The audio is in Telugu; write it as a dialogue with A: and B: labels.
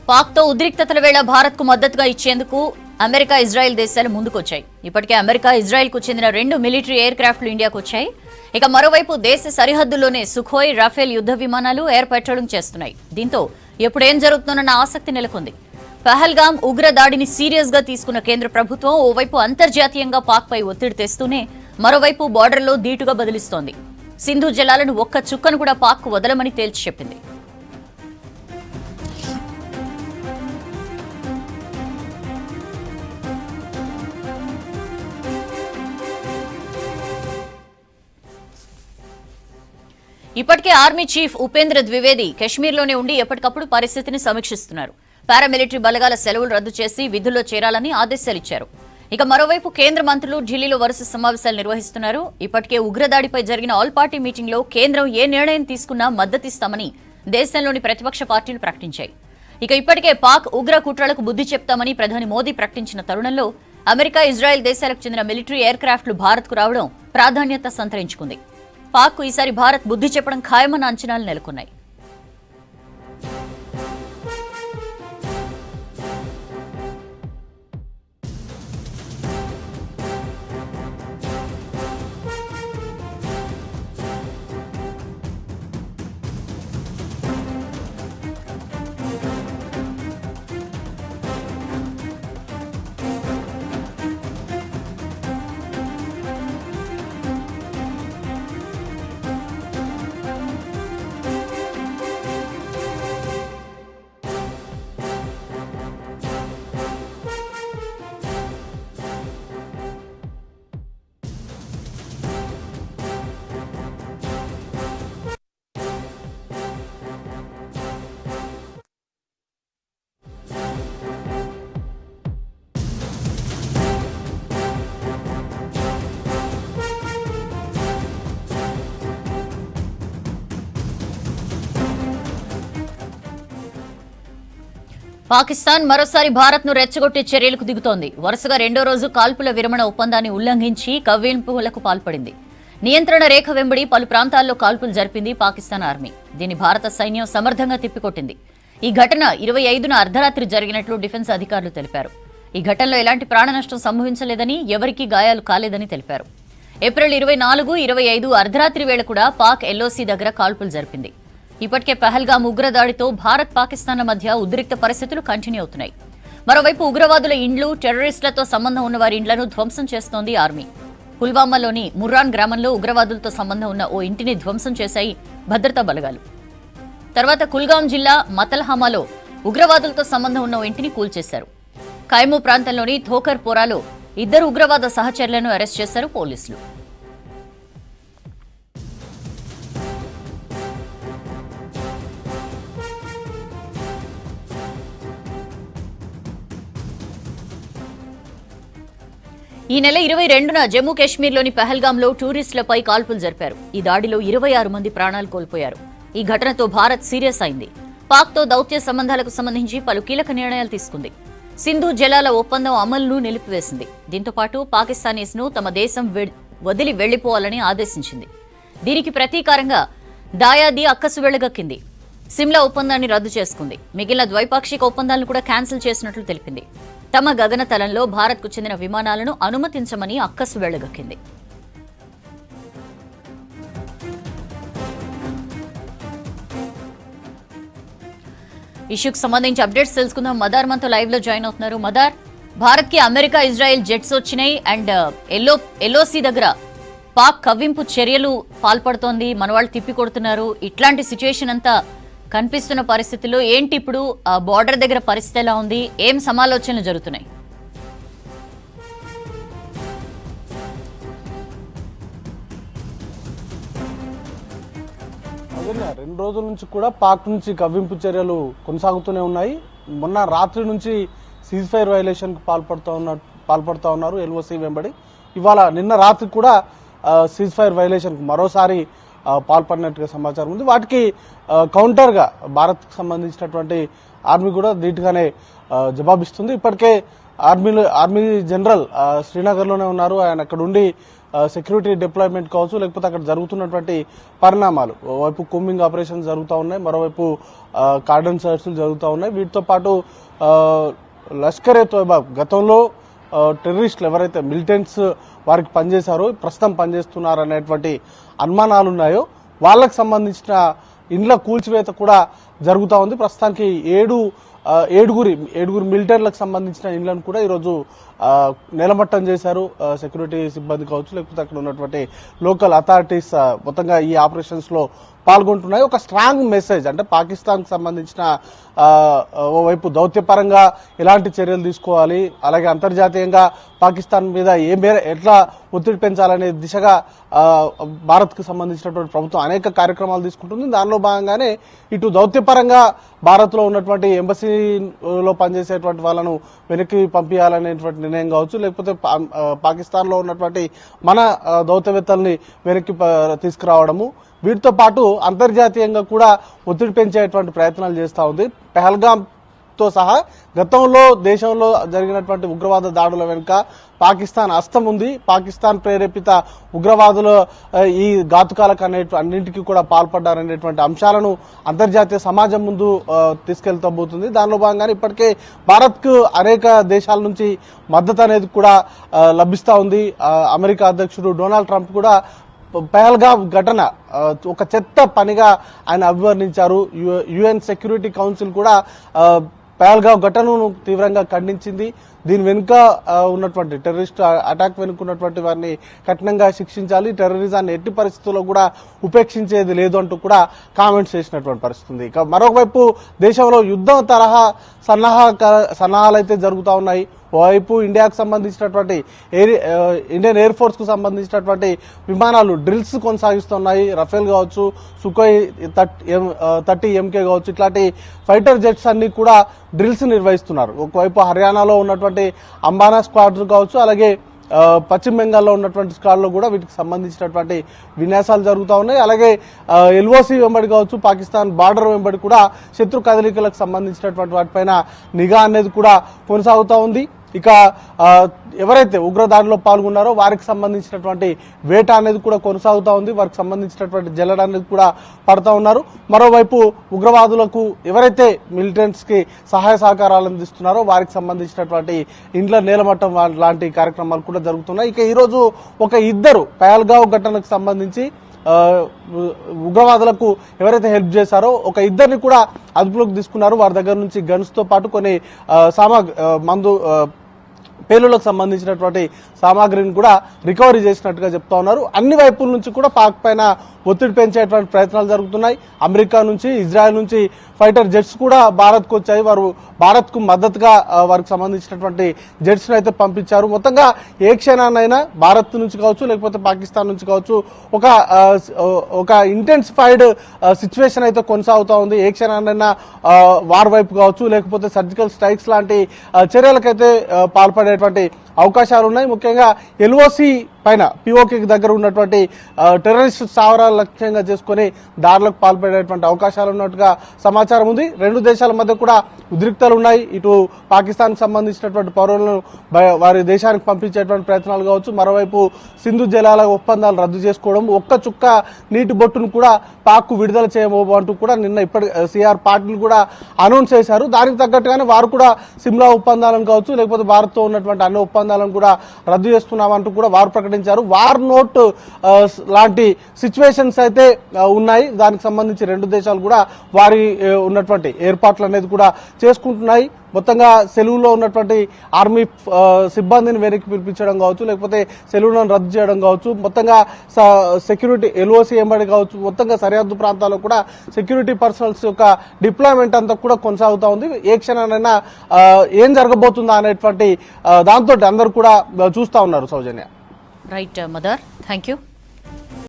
A: పాక్తో ఉద్రిక్తతల వేళ భారత్కు మద్దతుగా ఇచ్చేందుకు అమెరికా, ఇజ్రాయెల్ దేశాలు ముందుకొచ్చాయి. ఇప్పటికే అమెరికా, ఇజ్రాయెల్కు చెందిన 2 మిలిటరీ ఎయిర్ క్రాఫ్ట్లు ఇండియాకు వచ్చాయి. ఇక మరోవైపు దేశ సరిహద్దుల్లోనే సుఖోయ్, రఫేల్ యుద్ధ విమానాలు ఎయిర్ పెట్రోలింగ్ చేస్తున్నాయి. దీంతో ఎప్పుడేం జరుగుతుందన్న ఆసక్తి నెలకొంది. పహల్గామ్ ఉగ్ర దాడిని సీరియస్ గా తీసుకున్న కేంద్ర ప్రభుత్వం ఓవైపు అంతర్జాతీయంగా పాక్ పై ఒత్తిడి తెస్తూనే మరోవైపు బోర్డర్లో ధీటుగా బదిలిస్తోంది. సింధు జలాలను ఒక్క చుక్కను కూడా పాక్ వదలమని తేల్చి చెప్పింది. ఇప్పటికే ఆర్మీ చీఫ్ ఉపేంద్ర ద్వివేది కశ్మీర్లోనే ఉండి ఎప్పటికప్పుడు పరిస్థితిని సమీక్షిస్తున్నారు. పారామిలిటరీ బలగాల సెలవులు రద్దు చేసి విధుల్లో చేరాలని ఆదేశాలిచ్చారు. ఇక మరోవైపు కేంద్ర మంత్రులు ఢిల్లీలో వరుస సమావేశాలు నిర్వహిస్తున్నారు. ఇప్పటికే ఉగ్రదాడిపై జరిగిన ఆల్ పార్టీ మీటింగ్లో కేంద్రం ఏ నిర్ణయం తీసుకున్నా మద్దతిస్తామని దేశంలోని ప్రతిపక్ష పార్టీలు ప్రకటించాయి. ఇక ఇప్పటికే పాక్ ఉగ్ర కుట్రలకు బుద్ధి చెప్తామని ప్రధాని మోదీ ప్రకటించిన తరుణంలో అమెరికా, ఇజ్రాయెల్ దేశాలకు చెందిన మిలిటరీ ఎయిర్ క్రాఫ్ట్లు భారత్కు రావడం ప్రాధాన్యత సంతరించుకుంది. పాక్కు ఈసారి భారత్ బుద్ధి చెప్పడం ఖాయమన్న అంచనాలు నెలకొన్నాయి. పాకిస్తాన్ మరోసారి భారత్ ను రెచ్చగొట్టే చర్యలకు దిగుతోంది. వరుసగా రెండో రోజు కాల్పుల విరమణ ఒప్పందాన్ని ఉల్లంఘించి కవ్వింపులకు పాల్పడింది. నియంత్రణ రేఖ వెంబడి పలు ప్రాంతాల్లో కాల్పులు జరిపింది పాకిస్తాన్ ఆర్మీ. దీన్ని భారత సైన్యం సమర్థంగా తిప్పికొట్టింది. ఈ ఘటన 25న అర్ధరాత్రి జరిగినట్లు డిఫెన్స్ అధికారులు తెలిపారు. ఈ ఘటనలో ఎలాంటి ప్రాణ నష్టం సంభవించలేదని, ఎవరికీ గాయాలు కాలేదని తెలిపారు. ఏప్రిల్ 24, 25 అర్ధరాత్రి వేళ కూడా పాక్ ఎల్ఓసీ దగ్గర కాల్పులు జరిపింది. ఇప్పటికే పహల్గామ్ ఉగ్రదాడితో భారత్, పాకిస్తాన్ల మధ్య ఉద్రిక్త పరిస్థితులు కంటిన్యూ అవుతున్నాయి. మరోవైపు ఉగ్రవాదుల ఇండ్లు, టెర్రరిస్టులతో సంబంధం ఉన్న వారి ఇండ్లను ధ్వంసం చేస్తోంది ఆర్మీ. పుల్వామాలోని ముర్రాన్ గ్రామంలో ఉగ్రవాదులతో సంబంధం ఉన్న ఓ ఇంటిని ధ్వంసం చేశాయి భద్రతా బలగాలు. తర్వాత కుల్గాం జిల్లా మతల్హామాలో ఉగ్రవాదులతో సంబంధం ఉన్న ఓ ఇంటిని కూల్చేశారు. ఖైమూ ప్రాంతంలోని థోకర్ పోరాలో 2 ఉగ్రవాద సహచరులను అరెస్ట్ చేశారు పోలీసులు. ఈ నెల 22న జమ్మూ కాశ్మీర్లోని పహల్గామ్లో టూరిస్టులపై కాల్పులు జరిపారు. ఈ దాడిలో 26 మంది ప్రాణాలు కోల్పోయారు. ఈ ఘటనతో భారత్ సీరియస్ అయింది. పాక్తో దౌత్య సంబంధాలకు సంబంధించి పలు కీలక నిర్ణయాలు తీసుకుంది. సింధు జలాల ఒప్పందం అమలును నిలిపివేసింది. దీంతో పాటు పాకిస్తానీస్ ను తమ దేశం వదిలి వెళ్లిపోవాలని ఆదేశించింది. దీనికి ప్రతీకారంగా దాయాది అక్కసు వెళ్లగక్కింది. సిమ్లా ఒప్పందాన్ని రద్దు చేసుకుంది. మిగిలిన ద్వైపాక్షిక ఒప్పందాలను కూడా క్యాన్సిల్ చేసినట్లు తెలిపింది. తమ గగనతలంలో భారత్కు చెందిన విమానాలను అనుమతించమని అక్కసు వెళ్లగక్కింది. ఇష్యూకి సంబంధించి అప్డేట్స్ తెలుసుకుందాం. మదార్ మనతో లైవ్ లో జాయిన్ అవుతున్నారు. మదార్, భారత్ కి అమెరికా, ఇజ్రాయెల్ జెట్స్ వచ్చినాయి అండ్ ఎల్ఓసి దగ్గర పాక్ కవ్వింపు చర్యలు పాల్పడుతోంది, మన వాళ్ళు తిప్పి కొడుతున్నారు. ఇట్లాంటి సిచ్యువేషన్ అంతా కనిపిస్తున్న పరిస్థితుల్లో ఏంటి ఇప్పుడు బార్డర్ దగ్గర పరిస్థితి ఎలా ఉంది? ఏం సమాలోచనలు జరుగుతున్నాయి?
B: అదే 2 రోజుల నుంచి కూడా పాక్ నుంచి కవ్వింపు చర్యలు కొనసాగుతూనే ఉన్నాయి. మొన్న రాత్రి నుంచి సీజ్ ఫైర్ వైలేషన్ కు పాల్పడుతూ ఉన్నారు ఎల్ఓసి వెంబడి. ఇవాళ నిన్న రాత్రి కూడా సీజ్ ఫైర్ వైలేషన్ కు మరోసారి పాల్పడినట్టుగా సమాచారం ఉంది. వాటికి కౌంటర్ గా భారత్ కు సంబంధించినటువంటి ఆర్మీ కూడా ధీటుగానే జవాబిస్తుంది. ఇప్పటికే ఆర్మీ జనరల్ శ్రీనగర్లోనే ఉన్నారు. ఆయన అక్కడ ఉండి సెక్యూరిటీ డిప్లాయ్మెంట్ కావచ్చు, లేకపోతే అక్కడ జరుగుతున్నటువంటి పరిణామాలు, ఓవైపు కూంబింగ్ ఆపరేషన్స్ జరుగుతూ ఉన్నాయి, మరోవైపు కార్డన్ సర్చ్లు జరుగుతూ ఉన్నాయి. వీటితో పాటు లష్కర్ ఏ తోయిబా గతంలో టెర్రరిస్టులు ఎవరైతే మిలిటెంట్స్ వారికి పనిచేశారో ప్రస్తుతం పనిచేస్తున్నారు అనేటువంటి అనుమానాలు ఉన్నాయో వాళ్ళకు సంబంధించిన ఇండ్ల కూల్చివేత కూడా జరుగుతూ ఉంది. ప్రస్తుతానికి ఏడుగురు మిలిటరీలకు సంబంధించిన ఇండ్లను కూడా ఈరోజు నిలమట్టం చేశారు. సెక్యూరిటీ సిబ్బంది కావచ్చు, లేకపోతే అక్కడ ఉన్నటువంటి లోకల్ అథారిటీస్ మొత్తంగా ఈ ఆపరేషన్స్ లో పాల్గొంటున్నాయి. ఒక స్ట్రాంగ్ మెసేజ్ అంటే పాకిస్తాన్ కు సంబంధించిన ఓవైపు దౌత్యపరంగా ఎలాంటి చర్యలు తీసుకోవాలి, అలాగే అంతర్జాతీయంగా పాకిస్తాన్ మీద ఎట్లా ఒత్తిడి పెంచాలనే దిశగా భారత్ కు సంబంధించినటువంటి ప్రభుత్వం అనేక కార్యక్రమాలు తీసుకుంటుంది. దానిలో భాగంగానే ఇటు దౌత్యపరంగా భారత్ లో ఉన్నటువంటి ఎంబసీలో పనిచేసేటువంటి వాళ్ళను వెనక్కి పంపించాలనేటువంటి నిర్ణయం కావచ్చు, లేకపోతే పాకిస్తాన్ లో ఉన్నటువంటి మన దౌత్యవేత్తల్ని వెనక్కి తీసుకురావడము, వీటితో పాటు అంతర్జాతీయంగా కూడా ఒత్తిడి పెంచేటువంటి ప్రయత్నాలు చేస్తూ ఉంది. పెహల్గామ్ తో సహా గతంలో దేశంలో జరిగినటువంటి ఉగ్రవాద దాడుల వెనుక పాకిస్తాన్ హస్తం ఉంది. పాకిస్తాన్ ప్రేరేపిత ఉగ్రవాదుల ఈ ఘాతుకాలకు అన్నింటికీ కూడా పాల్పడ్డారనేటువంటి అంశాలను అంతర్జాతీయ సమాజం ముందు తీసుకెళ్తబోతుంది. దానిలో భాగంగానే ఇప్పటికే భారత్ కు అనేక దేశాల నుంచి మద్దతు అనేది కూడా లభిస్తా ఉంది. అమెరికా అధ్యక్షుడు డొనాల్డ్ ట్రంప్ కూడా పెహల్గామ్ ఘటన ఒక చెత్త పనిగా ఆయన అభివర్ణించారు. యుఎన్ సెక్యూరిటీ కౌన్సిల్ కూడా పెహల్గామ్ ఘటనను తీవ్రంగా ఖండించింది. దీని వెనుక ఉన్నటువంటి టెర్రరిస్ట్ అటాక్ వెనుక ఉన్నటువంటి వారిని కఠినంగా శిక్షించాలి, టెర్రరిజాన్ని ఎట్టి పరిస్థితుల్లో కూడా ఉపేక్షించేది లేదు అంటూ కూడా కామెంట్స్ చేసినటువంటి పరిస్థితి. ఇక మరోవైపు దేశంలో యుద్ధం తరహా సన్నాహాలు అయితే జరుగుతూ ఉన్నాయి. ఓవైపు ఇండియాకు సంబంధించినటువంటి ఇండియన్ ఎయిర్ ఫోర్స్ కు సంబంధించినటువంటి విమానాలు డ్రిల్స్ కొనసాగిస్తున్నాయి. రఫేల్ కావచ్చు, సుఖోయ్ 30 MK కావచ్చు, ఇట్లాంటి ఫైటర్ జెట్స్ అన్ని కూడా డ్రిల్స్ నిర్వహిస్తున్నారు. ఒకవైపు హర్యానాలో ఉన్నటువంటి అంబానా స్క్వాడ్రన్ కావచ్చు, అలాగే పశ్చిమ బెంగాల్లో ఉన్నటువంటి స్క్వాడ్లో కూడా వీటికి సంబంధించినటువంటి విన్యాసాలు జరుగుతూ ఉన్నాయి. అలాగే ఎల్ఓసి వెంబడి కావచ్చు, పాకిస్తాన్ బార్డర్ వెంబడి కూడా శత్రు కదలికలకు సంబంధించినటువంటి వాటిపైన నిఘా అనేది కూడా కొనసాగుతూ ఉంది. ఇక ఎవరైతే ఉగ్రదాడిలో పాల్గొన్నారో వారికి సంబంధించినటువంటి వేట అనేది కూడా కొనసాగుతూ ఉంది. వారికి సంబంధించినటువంటి జల్లెడ అనేది కూడా పడతా ఉన్నారు. మరోవైపు ఉగ్రవాదులకు ఎవరైతే మిలిటెంట్స్ కి సహాయ సహకారాలు అందిస్తున్నారో వారికి సంబంధించినటువంటి ఇండ్ల నేలమట్టం లాంటి కార్యక్రమాలు కూడా జరుగుతున్నాయి. ఇక ఈరోజు ఒక ఇద్దరు పెహల్గావ్ ఘటనకు సంబంధించి ఉగ్రవాదులకు ఎవరైతే హెల్ప్ చేశారో ఒక ఇద్దరిని కూడా అదుపులోకి తీసుకున్నారు. వారి దగ్గర నుంచి గన్స్ తో పాటు కొన్ని పేలులకు సంబంధించినటువంటి సామాగ్రిని కూడా రికవరీ చేసినట్టుగా చెప్తా ఉన్నారు. అన్ని వైపుల నుంచి కూడా పాక్ పైన ఒత్తిడి పెంచేటువంటి ప్రయత్నాలు జరుగుతున్నాయి. అమెరికా నుంచి, ఇజ్రాయెల్ నుంచి ఫైటర్ జెట్స్ కూడా భారత్ కు వచ్చాయి. వారు భారత్ కు మద్దతుగా వారికి సంబంధించినటువంటి జెట్స్ అయితే పంపించారు. మొత్తంగా ఏ క్షణాన్నైనా భారత్ నుంచి కావచ్చు, లేకపోతే పాకిస్తాన్ నుంచి కావచ్చు ఒక ఇంటెన్సిఫైడ్ సిచ్యువేషన్ అయితే కొనసాగుతా ఉంది. ఏ క్షణాన్నైనా వార్ వైపు కావచ్చు, లేకపోతే సర్జికల్ స్ట్రైక్స్ లాంటి చర్యలకైతే పాల్పడేటువంటి అవకాశాలు ఉన్నాయి. ముఖ్యంగా ఎల్ఓసి పైన పిఓకి దగ్గర ఉన్నటువంటి టెర్రరిస్ట్ స్థావరాలు లక్ష్యంగా చేసుకుని దాడులకు పాల్పడేటువంటి అవకాశాలు ఉన్నట్టుగా సమాచారం ఉంది. రెండు దేశాల మధ్య కూడా ఉద్రిక్తలు ఉన్నాయి. ఇటు పాకిస్తాన్ సంబంధించినటువంటి పౌరులను వారి దేశానికి పంపించేటువంటి ప్రయత్నాలు కావచ్చు, మరోవైపు సింధు జలాల ఒప్పందాలు రద్దు చేసుకోవడం, ఒక్క చుక్క నీటి బొట్టును కూడా పాక్ కు విడుదల చేయబోమంటూ కూడా నిన్న ఇప్పటి సిఆర్ పాటిల్ కూడా అనౌన్స్ చేశారు. దానికి తగ్గట్టుగానే వారు కూడా సిమ్లా ఒప్పందాలను కావచ్చు, లేకపోతే భారత్ తో ఉన్నటువంటి అన్ని ఒప్పందాలను కూడా రద్దు చేస్తున్నామంటూ కూడా వారు ప్రకటించారు. వార్ నోట్ లాంటి సిచ్యువేషన్స్ అయితే ఉన్నాయి. దానికి సంబంధించి రెండు దేశాలు కూడా వారి ఉన్నటువంటి ఏర్పాట్లు అనేది కూడా చేసుకుంటున్నాయి. మొత్తంగా సెలవులో ఉన్నటువంటి ఆర్మీ సిబ్బందిని వెనక్కి పిలిపించడం కావచ్చు, లేకపోతే సెలవులను రద్దు చేయడం కావచ్చు, మొత్తంగా సెక్యూరిటీ ఎల్ఓసి ఎంబడి కావచ్చు, మొత్తంగా సరిహద్దు ప్రాంతాల్లో కూడా సెక్యూరిటీ పర్సనల్స్ యొక్క డిప్లాయ్మెంట్ అంతా కూడా కొనసాగుతూ ఉంది. ఏ క్షణానైనా ఏం జరగబోతుందా అనేటువంటి దాంతో అందరూ కూడా చూస్తా ఉన్నారు. Soujanya.
A: Right mother, thank you.